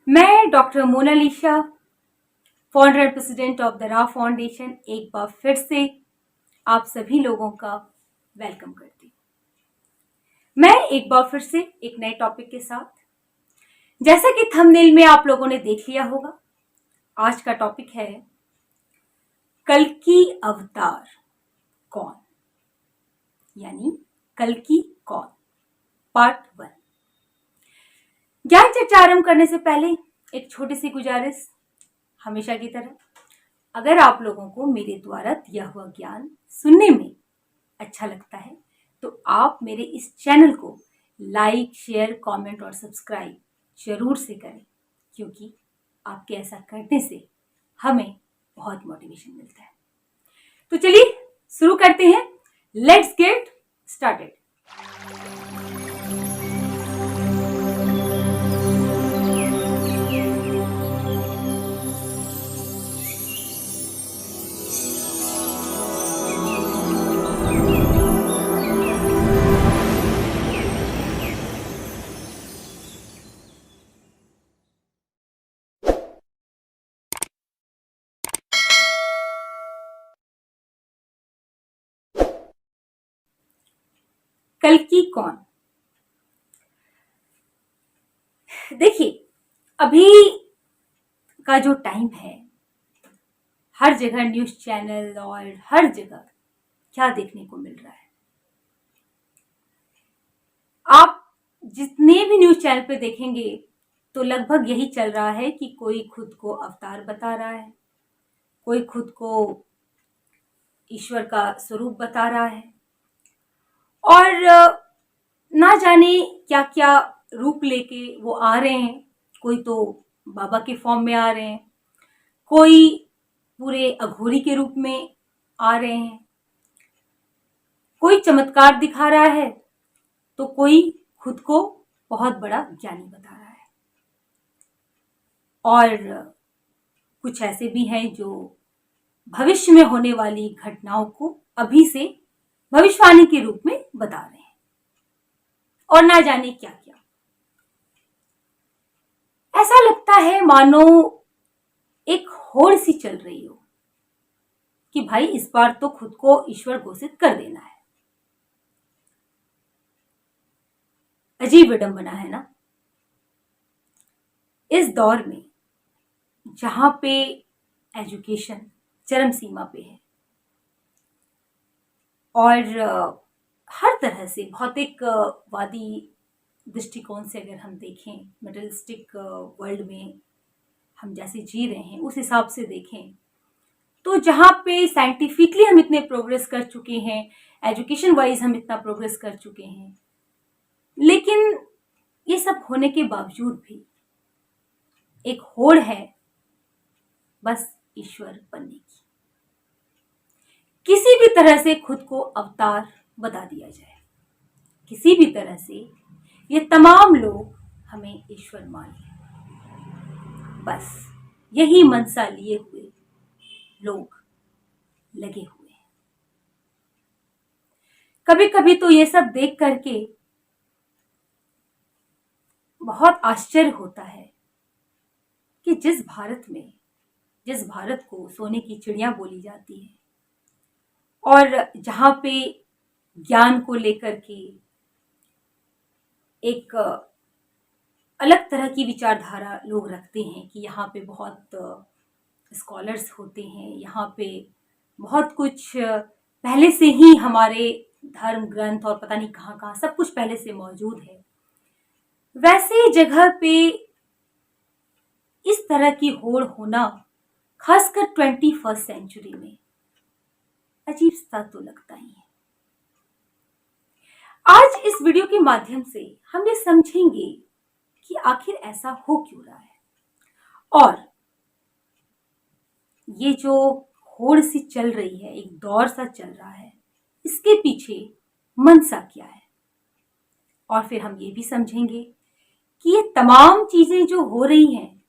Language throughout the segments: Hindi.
मैं doctor Monalisa, founder and president of the Ra foundation, एक बार फिर से आप सभी लोगों का वेलकम करती हूँ। मैं एक बार फिर से एक नए टॉपिक के साथ, जैसा कि थंबनेल में आप लोगों ने देख लिया होगा, आज का टॉपिक है कल्कि अवतार कौन, यानी कल्कि कौन, पार्ट 1। ज्ञान चर्चा आरंभ करने से पहले एक छोटी सी गुजारिश, हमेशा की तरह, अगर आप लोगों को मेरे द्वारा दिया हुआ ज्ञान सुनने में अच्छा लगता है तो आप मेरे इस चैनल को लाइक, शेयर, कमेंट और सब्सक्राइब जरूर से करें, क्योंकि आपके ऐसा करने से हमें बहुत मोटिवेशन मिलता है। तो चलिए शुरू करते हैं। Let's get started. कल्कि कौन? देखिए, अभी का जो टाइम है, हर जगह न्यूज चैनल और हर जगह क्या देखने को मिल रहा है। आप जितने भी न्यूज चैनल पे देखेंगे तो लगभग यही चल रहा है कि कोई खुद को अवतार बता रहा है, कोई खुद को ईश्वर का स्वरूप बता रहा है, और ना जाने क्या क्या रूप लेके वो आ रहे हैं। कोई तो बाबा के फॉर्म में आ रहे हैं, कोई पूरे अघोरी के रूप में आ रहे हैं, कोई चमत्कार दिखा रहा है, तो कोई खुद को बहुत बड़ा ज्ञानी बता रहा है, और कुछ ऐसे भी हैं जो भविष्य में होने वाली घटनाओं को अभी से भविष्यवाणी के रूप में बता रहे हैं, और ना जाने क्या क्या। ऐसा लगता है मानो एक होड़ सी चल रही हो कि भाई इस बार तो खुद को ईश्वर घोषित कर देना है। अजीब विडंबना है ना, इस दौर में जहां पे एजुकेशन चरम सीमा पे है और हर तरह से भौतिकवादी दृष्टिकोण से अगर हम देखें, मटेरियलिस्टिक वर्ल्ड में हम जैसे जी रहे हैं उस हिसाब से देखें, तो जहाँ पे साइंटिफिकली हम इतने प्रोग्रेस कर चुके हैं, एजुकेशन वाइज हम इतना प्रोग्रेस कर चुके हैं, लेकिन ये सब होने के बावजूद भी एक होड़ है बस ईश्वर बनने की। किसी भी तरह से खुद को अवतार बता दिया जाए, किसी भी तरह से ये तमाम लोग हमें ईश्वर मान लें, बस यही मनसा लिए हुए लोग लगे हुए हैं। कभी कभी तो ये सब देख करके बहुत आश्चर्य होता है कि जिस भारत को सोने की चिड़िया बोली जाती है, और जहां पे ज्ञान को लेकर के एक अलग तरह की विचारधारा लोग रखते हैं कि यहाँ पे बहुत स्कॉलर्स होते हैं, यहाँ पे बहुत कुछ पहले से ही हमारे धर्म ग्रंथ और पता नहीं कहाँ कहाँ सब कुछ पहले से मौजूद है, वैसे जगह पे इस तरह की होड़ होना, खासकर 21st सेंचुरी में, अजीब सा तो लगता ही है। आज इस वीडियो के माध्यम से हम ये समझेंगे कि आखिर ऐसा हो क्यों रहा है, और ये जो होड़ सी चल रही है, एक दौर सा चल रहा है, इसके पीछे मनसा क्या है। और फिर हम ये भी समझेंगे कि ये तमाम चीजें जो हो रही हैं,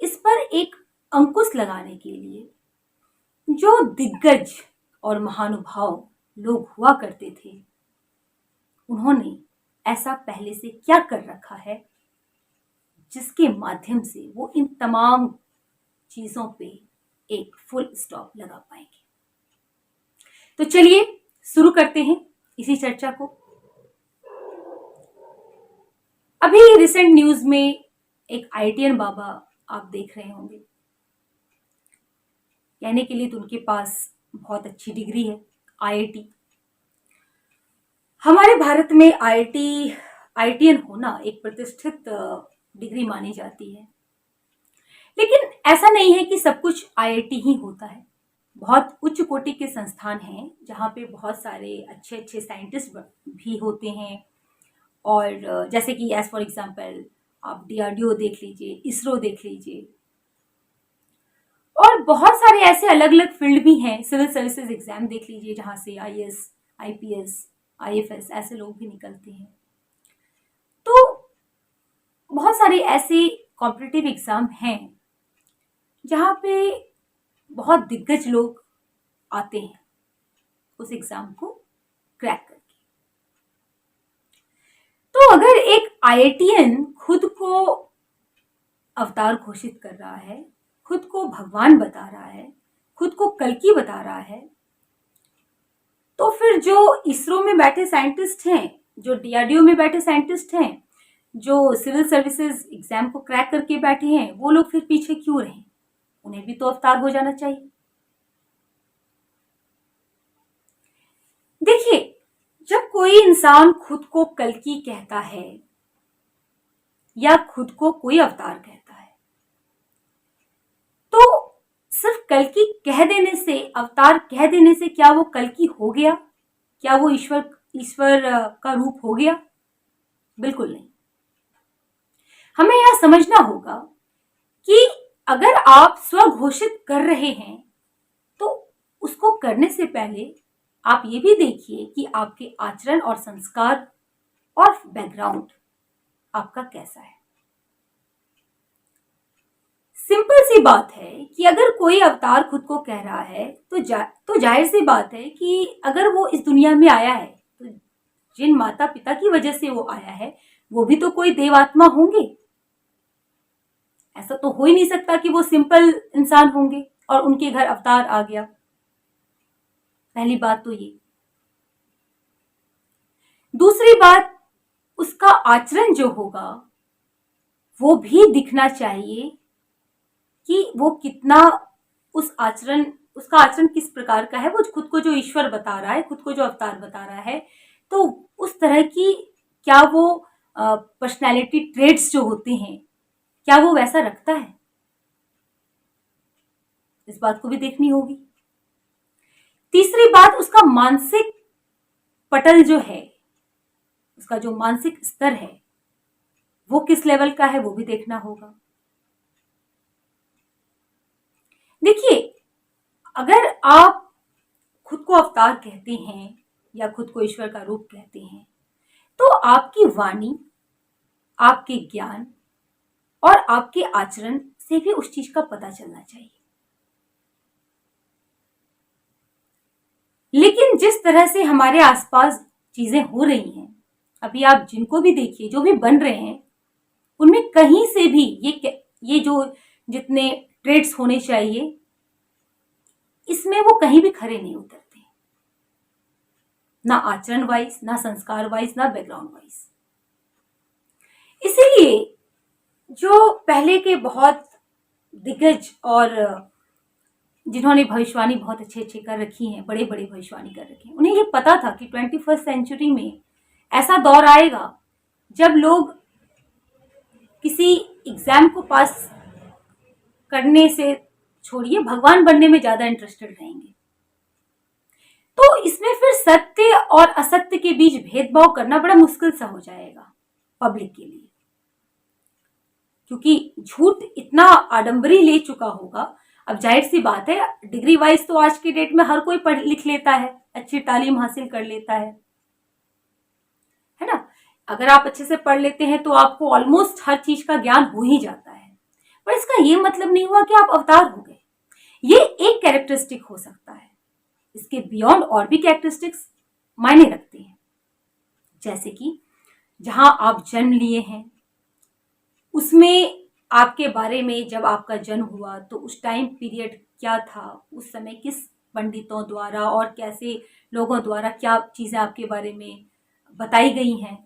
इस पर एक अंकुश लगाने के लिए जो दिग्गज और महानुभाव लोग हुआ करते थे, उन्होंने ऐसा पहले से क्या कर रखा है जिसके माध्यम से वो इन तमाम चीजों पे एक फुल स्टॉप लगा पाएंगे। तो चलिए शुरू करते हैं इसी चर्चा को। अभी रिसेंट न्यूज में एक आईआईटीएन बाबा आप देख रहे होंगे, कहने के लिए तो उनके पास बहुत अच्छी डिग्री है, आईआईटी। हमारे भारत में आईआईटीएन होना एक प्रतिष्ठित डिग्री मानी जाती है, लेकिन ऐसा नहीं है कि सब कुछ आईआईटी ही होता है। बहुत उच्च कोटि के संस्थान हैं जहाँ पे बहुत सारे अच्छे अच्छे साइंटिस्ट भी होते हैं, और जैसे कि एज फॉर एग्जांपल आप डीआरडीओ देख लीजिए, इसरो देख लीजिए, और बहुत सारे ऐसे अलग अलग फील्ड भी हैं। सिविल सर्विसेज एग्जाम देख लीजिए जहाँ से आईएएस, आईपीएस, आईएफएस ऐसे लोग भी निकलते हैं। तो बहुत सारे ऐसे कॉम्पिटिटिव एग्जाम हैं जहाँ पे बहुत दिग्गज लोग आते हैं उस एग्जाम को क्रैक करके। तो अगर एक आईआईटीएन खुद को अवतार घोषित कर रहा है, खुद को भगवान बता रहा है, खुद को कल्कि बता रहा है, तो फिर जो इसरो में बैठे साइंटिस्ट हैं, जो डीआरडीओ में बैठे साइंटिस्ट हैं, जो सिविल सर्विसेज एग्जाम को क्रैक करके बैठे हैं, वो लोग फिर पीछे क्यों रहे? उन्हें भी तो अवतार हो जाना चाहिए। देखिए, जब कोई इंसान खुद को कल्कि कहता है या खुद को कोई अवतार कहता है, तो सिर्फ कल्कि कह देने से, अवतार कह देने से क्या वो कल्कि हो गया? क्या वो ईश्वर का रूप हो गया? बिल्कुल नहीं। हमें यह समझना होगा कि अगर आप स्वघोषित कर रहे हैं तो उसको करने से पहले आप ये भी देखिए कि आपके आचरण और संस्कार और बैकग्राउंड आपका कैसा है। सिंपल सी बात है कि अगर कोई अवतार खुद को कह रहा है तो जाहिर सी बात है कि अगर वो इस दुनिया में आया है तो जिन माता पिता की वजह से वो आया है वो भी तो कोई देवात्मा होंगे। ऐसा तो हो ही नहीं सकता कि वो सिंपल इंसान होंगे और उनके घर अवतार आ गया। पहली बात तो ये। दूसरी बात, उसका आचरण जो होगा वो भी दिखना चाहिए कि वो कितना उसका आचरण किस प्रकार का है। वो खुद को जो ईश्वर बता रहा है, खुद को जो अवतार बता रहा है, तो उस तरह की क्या वो पर्सनैलिटी ट्रेट्स जो होते हैं, क्या वो वैसा रखता है? इस बात को भी देखनी होगी। तीसरी बात, उसका मानसिक पटल जो है, उसका जो मानसिक स्तर है वो किस लेवल का है, वो भी देखना होगा। देखिए, अगर आप खुद को अवतार कहते हैं या खुद को ईश्वर का रूप कहते हैं तो आपकी वाणी, आपके ज्ञान और आपके आचरण से भी उस चीज का पता चलना चाहिए। लेकिन जिस तरह से हमारे आसपास चीजें हो रही हैं, अभी आप जिनको भी देखिए, जो भी बन रहे हैं, उनमें कहीं से भी ये जो जितने ट्रेड्स होने चाहिए, इसमें वो कहीं भी खरे नहीं उतरते, ना आचरण वाइज, ना संस्कार वाइज, ना बैकग्राउंड वाइज। इसीलिए जो पहले के बहुत दिग्गज और जिन्होंने भविष्यवाणी बहुत अच्छे अच्छे कर रखी हैं, बड़े बड़े भविष्यवाणी कर रखे हैं, उन्हें ये पता था कि 21st सेंचुरी में ऐसा दौर आएगा जब लोग किसी एग्जाम को पास करने से छोड़िए, भगवान बनने में ज्यादा इंटरेस्टेड रहेंगे। तो इसमें फिर सत्य और असत्य के बीच भेदभाव करना बड़ा मुश्किल सा हो जाएगा पब्लिक के लिए, क्योंकि झूठ इतना आडंबरी ले चुका होगा। अब जाहिर सी बात है, डिग्री वाइज तो आज के डेट में हर कोई पढ़ लिख लेता है, अच्छी तालीम हासिल कर लेता है ना। अगर आप अच्छे से पढ़ लेते हैं तो आपको ऑलमोस्ट हर चीज का ज्ञान हो ही जाता है, पर इसका ये मतलब नहीं हुआ कि आप अवतार हो गए। ये एक कैरेक्टरिस्टिक हो सकता है, इसके बियॉन्ड और भी कैरेक्टरिस्टिक्स मायने रखते हैं। जैसे कि जहां आप जन्म लिए हैं, उसमें आपके बारे में जब आपका जन्म हुआ तो उस टाइम पीरियड क्या था, उस समय किस पंडितों द्वारा और कैसे लोगों द्वारा क्या चीज़ें आपके बारे में बताई गई हैं।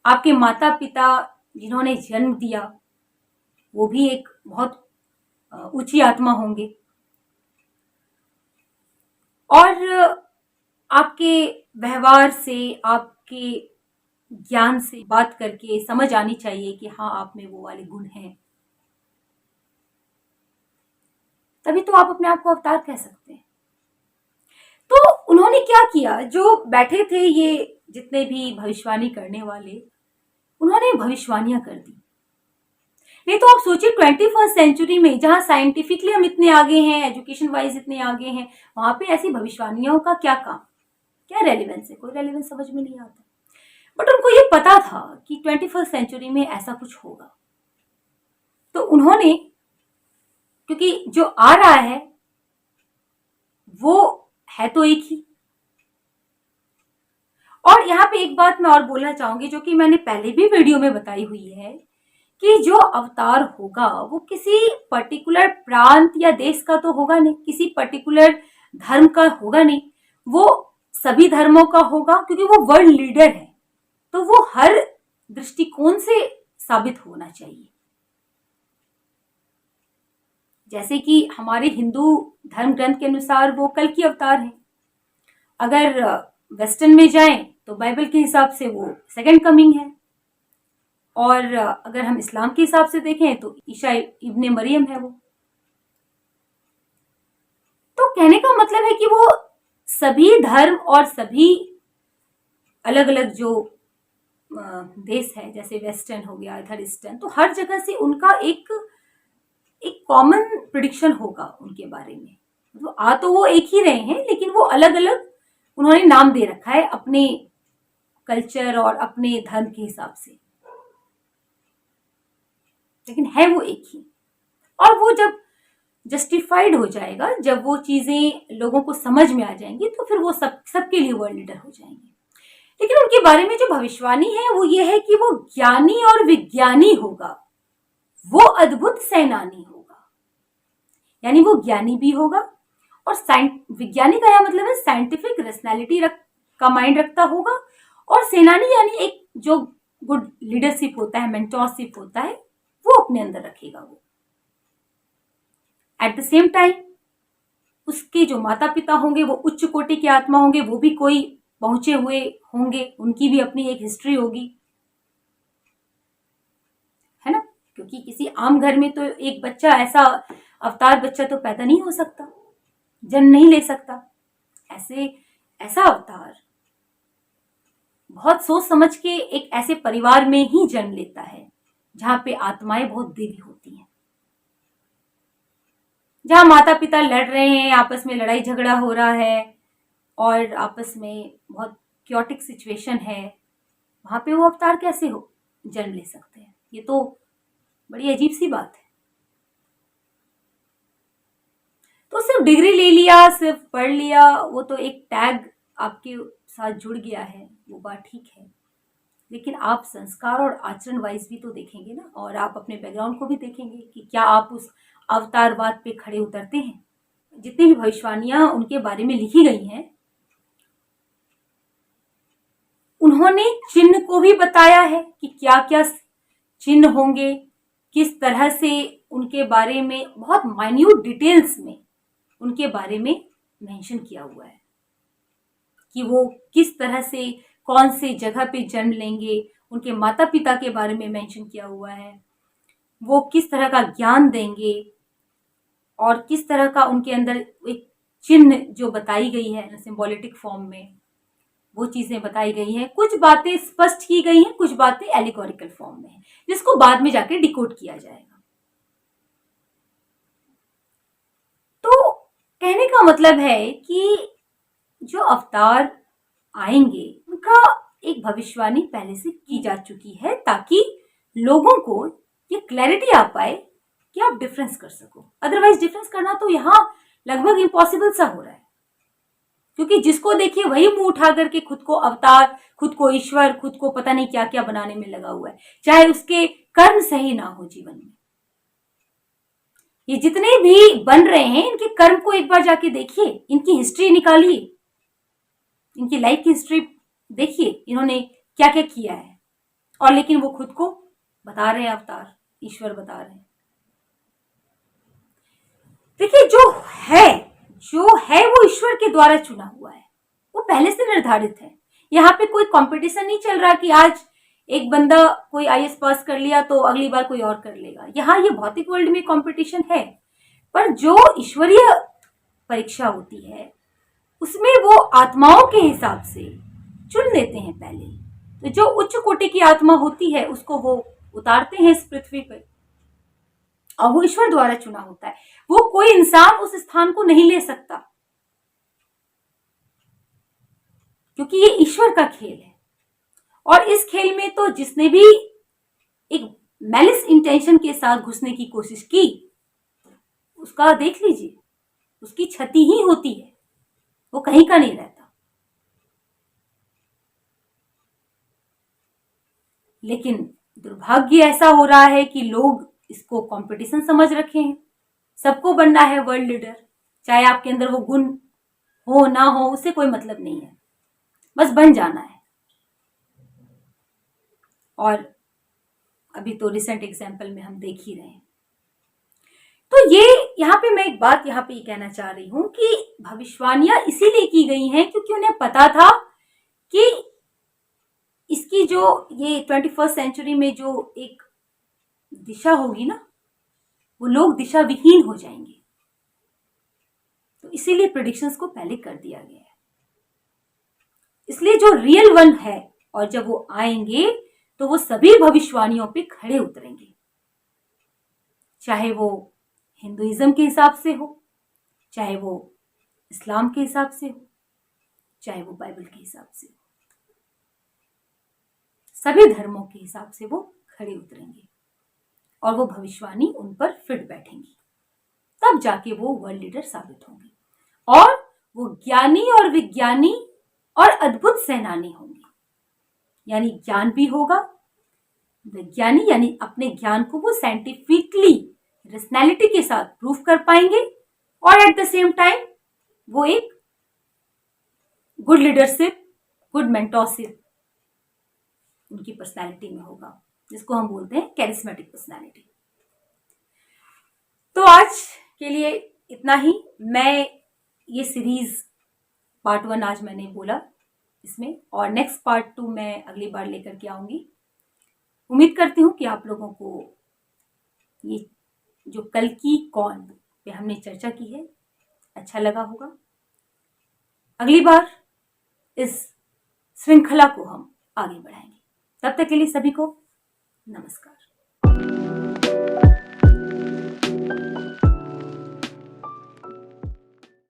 आपके माता पिता जिन्होंने जन्म दिया वो भी एक बहुत ऊंची आत्मा होंगे। और आपके व्यवहार से, आपके ज्ञान से बात करके समझ आनी चाहिए कि हाँ आप में वो वाले गुण हैं, तभी तो आप अपने आप को अवतार कह सकते हैं। तो उन्होंने क्या किया, जो बैठे थे ये जितने भी भविष्यवाणी करने वाले, उन्होंने भविष्यवाणियां कर दी। नहीं तो आप सोचिए 21st सेंचुरी में जहां साइंटिफिकली हम इतने आगे हैं, एजुकेशन वाइज इतने आगे हैं, वहां पे ऐसी भविष्यवाणियों का क्या काम, क्या रेलेवेंस है? कोई रेलेवेंस समझ में नहीं आता। बट उनको ये पता था कि 21st सेंचुरी में ऐसा कुछ होगा, तो उन्होंने, क्योंकि जो आ रहा है वो है तो एक ही। और यहाँ पे एक बात मैं और बोलना चाहूंगी जो कि मैंने पहले भी वीडियो में बताई हुई है कि जो अवतार होगा वो किसी पर्टिकुलर प्रांत या देश का तो होगा नहीं, किसी पर्टिकुलर धर्म का होगा नहीं, वो सभी धर्मों का होगा, क्योंकि वो वर्ल्ड लीडर है तो वो हर दृष्टिकोण से साबित होना चाहिए। जैसे कि हमारे हिंदू धर्म ग्रंथ के अनुसार वो कल की अवतार है, अगर वेस्टर्न में जाएं तो बाइबल के हिसाब से वो सेकंड कमिंग है, और अगर हम इस्लाम के हिसाब से देखें तो ईसा इब्ने मरियम है वो। तो कहने का मतलब है कि वो सभी धर्म और सभी अलग अलग जो देश है, जैसे वेस्टर्न हो गया, इधर ईस्टर्न, तो हर जगह से उनका एक कॉमन प्रिडिक्शन होगा उनके बारे में। तो आ तो वो एक ही रहे हैं, लेकिन वो अलग अलग उन्होंने नाम दे रखा है अपने कल्चर और अपने धर्म के हिसाब से, लेकिन है वो एक ही। और वो जब जस्टिफाइड हो जाएगा, जब वो चीजें लोगों को समझ में आ जाएंगी, तो फिर वो सबके लिए वर्ल्ड लीडर हो जाएंगे। लेकिन उनके बारे में जो भविष्यवाणी है वो ये है कि वो ज्ञानी और विज्ञानी होगा, वो अद्भुत सेनानी होगा। यानी वो ज्ञानी भी होगा और विज्ञानी का यह मतलब है साइंटिफिक रेशनैलिटी का माइंड रखता होगा, और सेनानी यानी एक जो गुड लीडरशिप होता है, मेंटोरशिप होता है, वो अपने अंदर रखेगा वो। एट द सेम टाइम उसके जो माता पिता होंगे वो उच्च कोटि के आत्मा होंगे, वो भी कोई पहुंचे हुए होंगे, उनकी भी अपनी एक हिस्ट्री होगी, है ना। क्योंकि किसी आम घर में तो एक बच्चा, ऐसा अवतार बच्चा तो पैदा नहीं हो सकता, जन्म नहीं ले सकता। ऐसा अवतार बहुत सोच समझ के एक ऐसे परिवार में ही जन्म लेता है जहां पे आत्माएं बहुत देवी होती हैं, जहां माता पिता लड़ रहे हैं, आपस में लड़ाई झगड़ा हो रहा है और आपस में बहुत क्योटिक सिचुएशन है, वहां पे वो अवतार कैसे हो जन्म ले सकते हैं? ये तो बड़ी अजीब सी बात है। तो सिर्फ डिग्री ले लिया, सिर्फ पढ़ लिया, वो तो एक टैग आपके साथ जुड़ गया है, वो बात ठीक है, लेकिन आप संस्कार और आचरण वाइज भी तो देखेंगे ना, और आप अपने बैकग्राउंड को भी देखेंगे कि क्या आप उस अवतारवाद पे खड़े उतरते हैं। जितनी भी भविष्यवाणियां उनके बारे में लिखी गई हैं, उन्होंने चिन्ह को भी बताया है कि क्या क्या चिन्ह होंगे, किस तरह से उनके बारे में बहुत माइन्यूट डिटेल्स में उनके बारे में मेंशन किया हुआ है कि वो किस तरह से कौन से जगह पे जन्म लेंगे, उनके माता पिता के बारे में मेंशन किया हुआ है, वो किस तरह का ज्ञान देंगे और किस तरह का उनके अंदर एक चिन्ह जो बताई गई है सिंबॉलिक फॉर्म में, वो चीजें बताई गई हैं। कुछ बातें स्पष्ट की गई हैं, कुछ बातें एलिगोरिकल फॉर्म में है, जिसको बाद में जाके डिकोड किया जाएगा। तो कहने का मतलब है कि जो अवतार आएंगे उनका एक भविष्यवाणी पहले से की जा चुकी है, ताकि लोगों को ये क्लैरिटी आ पाए कि आप डिफरेंस कर सको। अदरवाइज डिफरेंस करना तो यहाँ लगभग इम्पॉसिबल सा हो रहा है, क्योंकि जिसको देखिए वही मुंह उठा करके खुद को अवतार, खुद को ईश्वर, खुद को पता नहीं क्या क्या बनाने में लगा हुआ है। चाहे उसके कर्म सही ना हो जीवन में। ये जितने भी बन रहे हैं इनके कर्म को एक बार जाके देखिए, इनकी हिस्ट्री निकालिए, इनकी लाइफ की हिस्ट्री देखिए, इन्होंने क्या क्या किया है। और लेकिन वो खुद को बता रहे हैं अवतार, ईश्वर बता रहे हैं। देखिए जो है वो ईश्वर के द्वारा चुना हुआ है, वो पहले से निर्धारित है। यहाँ पे कोई कंपटीशन नहीं चल रहा कि आज एक बंदा कोई आईएएस पास कर लिया तो अगली बार कोई और कर लेगा। यहाँ ये भौतिक वर्ल्ड में कंपटीशन है, पर जो ईश्वरीय परीक्षा होती है उसमें वो आत्माओं के हिसाब से चुन लेते हैं पहले। तो जो उच्च कोटि की आत्मा होती है उसको वो उतारते हैं इस पृथ्वी पर, और वो ईश्वर द्वारा चुना होता है। वो कोई इंसान उस स्थान को नहीं ले सकता, क्योंकि ये ईश्वर का खेल है। और इस खेल में तो जिसने भी एक मैलिस इंटेंशन के साथ घुसने की कोशिश की, उसका देख लीजिए, उसकी क्षति ही होती है, वो कहीं का नहीं रहता। लेकिन दुर्भाग्य ऐसा हो रहा है कि लोग इसको कंपटीशन समझ रखे हैं। सबको बनना है वर्ल्ड लीडर, चाहे आपके अंदर वो गुण हो ना हो, उससे कोई मतलब नहीं है, बस बन जाना है। और अभी तो रिसेंट एग्जाम्पल में हम देख ही रहे हैं। तो ये यहाँ पे मैं एक बात यहाँ पे ये कहना चाह रही हूं कि भविष्यवाणियां इसीलिए की गई हैं क्योंकि उन्हें पता था कि इसकी जो ये 21st सेंचुरी में जो एक दिशा होगी ना, वो लोग दिशा विहीन हो जाएंगे। तो इसीलिए प्रेडिक्शंस को पहले कर दिया गया है। इसलिए जो रियल वन है, और जब वो आएंगे तो वो सभी भविष्यवाणियों पे खड़े उतरेंगे, चाहे वो हिंदुइज्म के हिसाब से हो, चाहे वो इस्लाम के हिसाब से हो, चाहे वो बाइबल के हिसाब से हो। सभी धर्मों के हिसाब से वो खड़े उतरेंगे और वो भविष्यवाणी उन पर फिट बैठेंगी। तब जाके वो वर्ल्ड लीडर साबित होंगे और वो ज्ञानी और विज्ञानी और अद्भुत सेनानी होंगे। यानी ज्ञान भी होगा, विज्ञानी यानी अपने ज्ञान को वो साइंटिफिकली रेशनैलिटी के साथ प्रूफ कर पाएंगे, और एट द सेम टाइम वो एक गुड लीडरशिप, गुड मेंटोरशिप उनकी पर्सनालिटी में होगा, जिसको हम बोलते हैं कैरिस्मेटिक पर्सनालिटी। तो आज के लिए इतना ही। मैं ये सीरीज पार्ट 1 आज मैंने बोला इसमें, और नेक्स्ट पार्ट 2 मैं अगली बार लेकर के आऊंगी। उम्मीद करती हूँ कि आप लोगों को ये जो कल्कि कौन पे हमने चर्चा की है अच्छा लगा होगा। अगली बार इस श्रृंखला को हम आगे बढ़ाएंगे। तब तक के लिए सभी को नमस्कार।